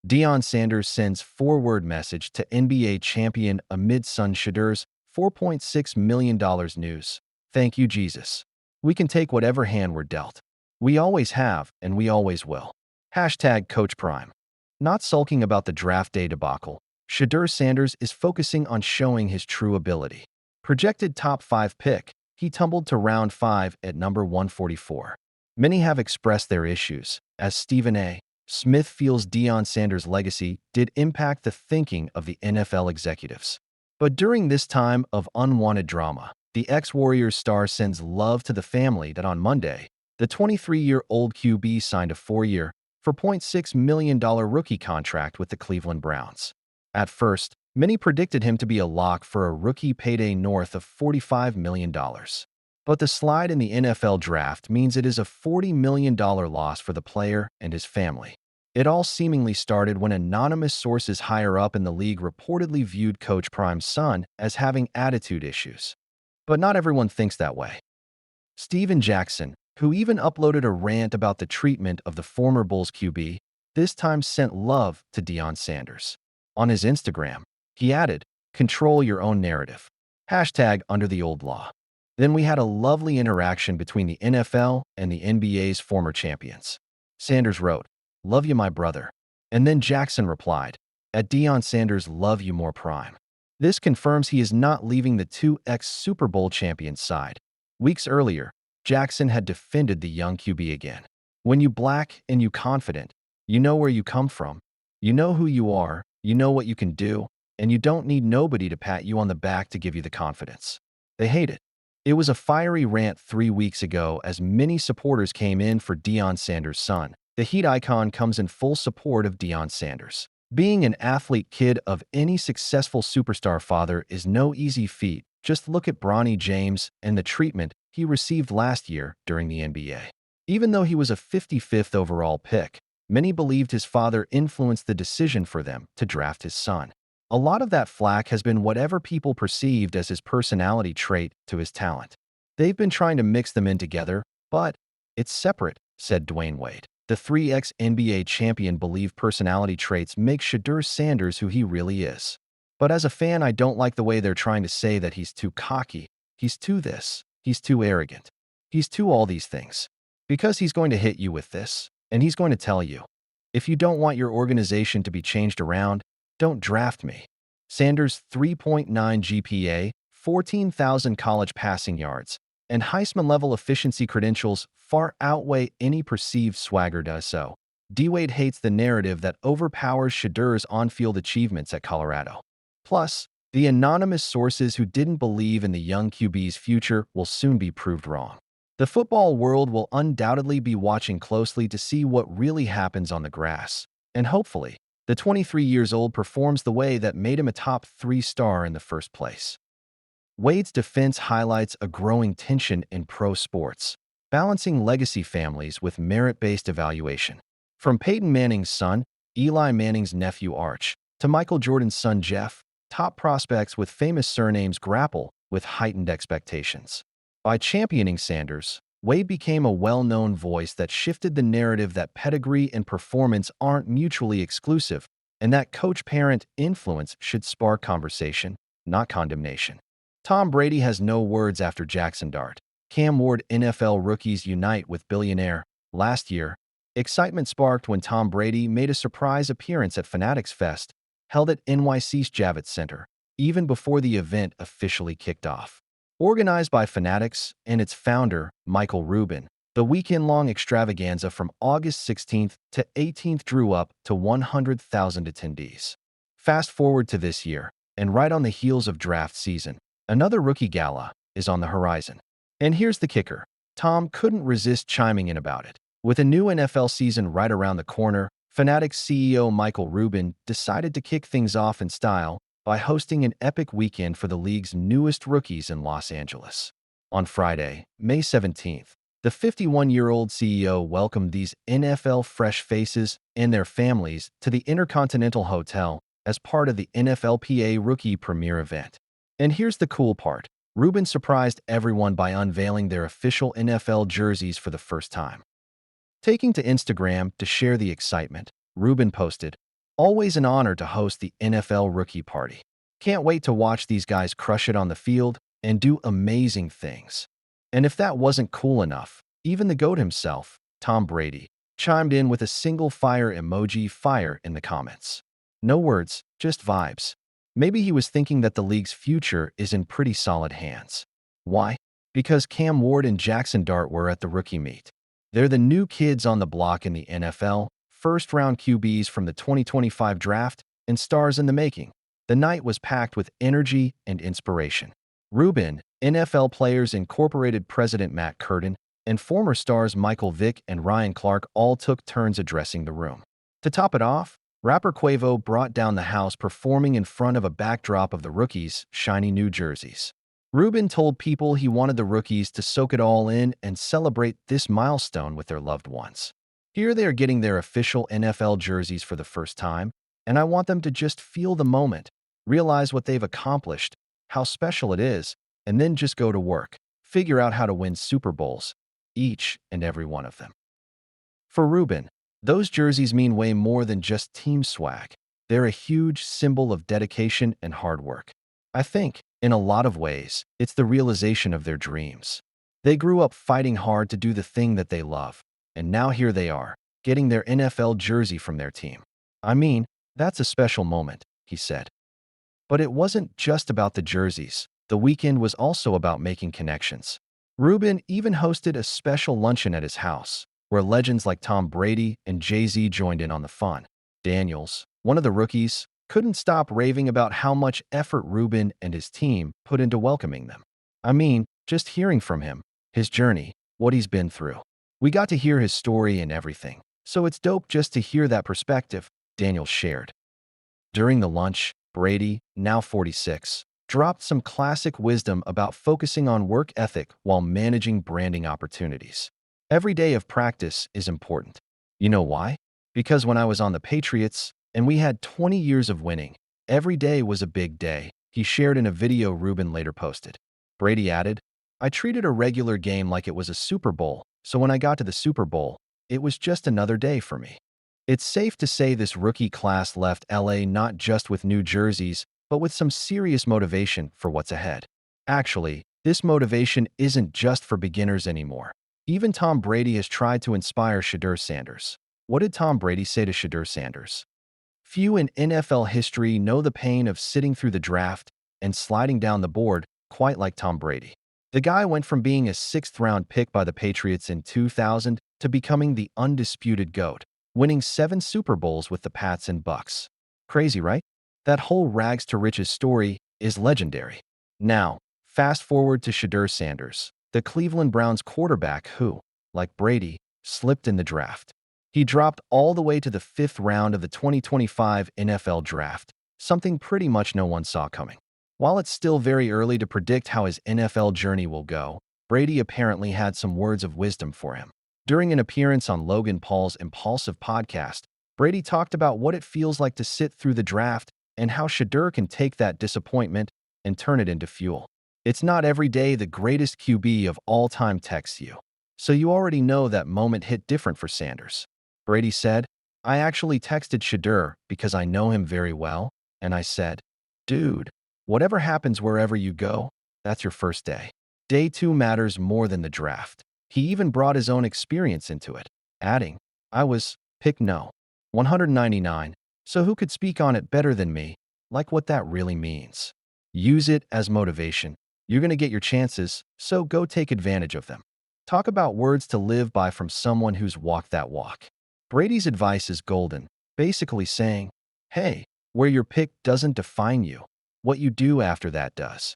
Deion Sanders sends forward message to NBA champion amid son Shedur's $4.6 million news. Thank you, Jesus. We can take whatever hand we're dealt. We always have, and we always will. Hashtag Coach Prime. Not sulking about the draft day debacle, Shadur Sanders is focusing on showing his true ability. Projected top 5 pick, he tumbled to round 5 at number 144. Many have expressed their issues, as Stephen A. Smith feels Deion Sanders' legacy did impact the thinking of the NFL executives. But during this time of unwanted drama, the ex-Warriors star sends love to the family that on Monday, the 23-year-old QB signed a 4-year, $4.6 million rookie contract with the Cleveland Browns. At first, many predicted him to be a lock for a rookie payday north of $45 million. But the slide in the NFL draft means it is a $40 million loss for the player and his family. It all seemingly started when anonymous sources higher up in the league reportedly viewed Coach Prime's son as having attitude issues. But not everyone thinks that way. Steven Jackson, who even uploaded a rant about the treatment of the former Bulls QB, this time sent love to Deion Sanders. On his Instagram, he added, "Control your own narrative. Hashtag under the old law." Then we had a lovely interaction between the NFL and the NBA's former champions. Sanders wrote, "Love you, my brother." And then Jackson replied, "At Deion Sanders, love you more Prime." This confirms he is not leaving the two ex-Super Bowl champions' side. Weeks earlier, Jackson had defended the young QB again. When you black and you confident, you know where you come from, you know who you are, you know what you can do, and you don't need nobody to pat you on the back to give you the confidence. They hate it. It was a fiery rant 3 weeks ago as many supporters came in for Deion Sanders' son. The Heat icon comes in full support of Deion Sanders. Being an athlete kid of any successful superstar father is no easy feat. Just look at Bronny James and the treatment he received last year during the NBA. Even though he was a 55th overall pick, many believed his father influenced the decision for them to draft his son. A lot of that flack has been whatever people perceived as his personality trait to his talent. They've been trying to mix them in together, but it's separate, said Dwyane Wade. The 3x NBA champion believed personality traits make Shadur Sanders who he really is. But as a fan, I don't like the way they're trying to say that he's too cocky, he's too this, he's too arrogant, he's too all these things. Because he's going to hit you with this, and he's going to tell you, if you don't want your organization to be changed around, don't draft me. Sanders' 3.9 GPA, 14,000 college passing yards, and Heisman-level efficiency credentials far outweigh any perceived swagger does so. D-Wade hates the narrative that overpowers Shedur's on-field achievements at Colorado. Plus, the anonymous sources who didn't believe in the young QB's future will soon be proved wrong. The football world will undoubtedly be watching closely to see what really happens on the grass, and hopefully, the 23-years-old performs the way that made him a top 3 star in the first place. Wade's defense highlights a growing tension in pro sports, balancing legacy families with merit-based evaluation. From Peyton Manning's son, Eli Manning's nephew Arch, to Michael Jordan's son Jeff, top prospects with famous surnames grapple with heightened expectations. By championing Sanders, Wade became a well-known voice that shifted the narrative that pedigree and performance aren't mutually exclusive, and that coach-parent influence should spark conversation, not condemnation. Tom Brady has no words after Jackson Dart. Cam Ward NFL rookies unite with billionaire. Last year, excitement sparked when Tom Brady made a surprise appearance at Fanatics Fest, held at NYC's Javits Center, even before the event officially kicked off. Organized by Fanatics and its founder, Michael Rubin, the weekend-long extravaganza from August 16th to 18th drew up to 100,000 attendees. Fast forward to this year, and right on the heels of draft season, another rookie gala is on the horizon. And here's the kicker. Tom couldn't resist chiming in about it. With a new NFL season right around the corner, Fanatics CEO Michael Rubin decided to kick things off in style by hosting an epic weekend for the league's newest rookies in Los Angeles. On Friday, May 17th, the 51-year-old CEO welcomed these NFL fresh faces and their families to the Intercontinental Hotel as part of the NFLPA Rookie Premiere event. And here's the cool part. Rubin surprised everyone by unveiling their official NFL jerseys for the first time. Taking to Instagram to share the excitement, Rubin posted, Always an honor to host the NFL Rookie Party. Can't wait to watch these guys crush it on the field and do amazing things. And if that wasn't cool enough, even the GOAT himself, Tom Brady, chimed in with a single fire emoji fire in the comments. No words, just vibes. Maybe he was thinking that the league's future is in pretty solid hands. Why? Because Cam Ward and Jackson Dart were at the rookie meet. They're the new kids on the block in the NFL, first-round QBs from the 2025 draft, and stars in the making. The night was packed with energy and inspiration. Reuben, NFL Players Incorporated president Matt Curtin, and former stars Michael Vick and Ryan Clark all took turns addressing the room. To top it off, rapper Quavo brought down the house performing in front of a backdrop of the rookies' shiny new jerseys. Reuben told people he wanted the rookies to soak it all in and celebrate this milestone with their loved ones. Here they are getting their official NFL jerseys for the first time, and I want them to just feel the moment, realize what they've accomplished, how special it is, and then just go to work, figure out how to win Super Bowls, each and every one of them. For Reuben, those jerseys mean way more than just team swag. They're a huge symbol of dedication and hard work. I think, in a lot of ways, it's the realization of their dreams. They grew up fighting hard to do the thing that they love, and now here they are, getting their NFL jersey from their team. I mean, that's a special moment, he said. But it wasn't just about the jerseys. The weekend was also about making connections. Reuben even hosted a special luncheon at his house, where legends like Tom Brady and Jay-Z joined in on the fun. Daniels, one of the rookies, couldn't stop raving about how much effort Reuben and his team put into welcoming them. I mean, just hearing from him, his journey, what he's been through. We got to hear his story and everything, so it's dope just to hear that perspective, Daniels shared. During the lunch, Brady, now 46, dropped some classic wisdom about focusing on work ethic while managing branding opportunities. Every day of practice is important. You know why? Because when I was on the Patriots and we had 20 years of winning, every day was a big day, he shared in a video Reuben later posted. Brady added, I treated a regular game like it was a Super Bowl, so when I got to the Super Bowl, it was just another day for me. It's safe to say this rookie class left LA not just with new jerseys, but with some serious motivation for what's ahead. Actually, this motivation isn't just for beginners anymore. Even Tom Brady has tried to inspire Shadur Sanders. What did Tom Brady say to Shadur Sanders? Few in NFL history know the pain of sitting through the draft and sliding down the board quite like Tom Brady. The guy went from being a sixth-round pick by the Patriots in 2000 to becoming the undisputed GOAT, winning 7 Super Bowls with the Pats and Bucks. Crazy, right? That whole rags to riches story is legendary. Now, fast forward to Shadur Sanders, the Cleveland Browns quarterback who, like Brady, slipped in the draft. He dropped all the way to the 5th round of the 2025 NFL Draft, something pretty much no one saw coming. While it's still very early to predict how his NFL journey will go, Brady apparently had some words of wisdom for him. During an appearance on Logan Paul's Impulsive podcast, Brady talked about what it feels like to sit through the draft and how Shedeur can take that disappointment and turn it into fuel. It's not every day the greatest QB of all time texts you. So you already know that moment hit different for Sanders. Brady said, I actually texted Shedeur because I know him very well, and I said, dude, whatever happens wherever you go, that's your first day. Day 2 matters more than the draft. He even brought his own experience into it, adding, I was, pick no, 199, so who could speak on it better than me, like what that really means. Use it as motivation. You're going to get your chances, so go take advantage of them. Talk about words to live by from someone who's walked that walk. Brady's advice is golden, basically saying, hey, where you're picked doesn't define you. What you do after that does.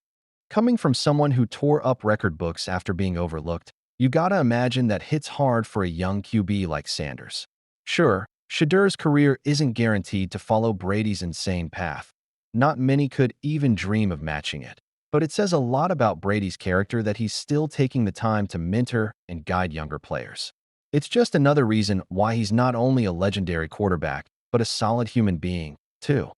Coming from someone who tore up record books after being overlooked, you gotta imagine that hits hard for a young QB like Sanders. Sure, Shadeur's career isn't guaranteed to follow Brady's insane path. Not many could even dream of matching it. But it says a lot about Brady's character that he's still taking the time to mentor and guide younger players. It's just another reason why he's not only a legendary quarterback, but a solid human being, too.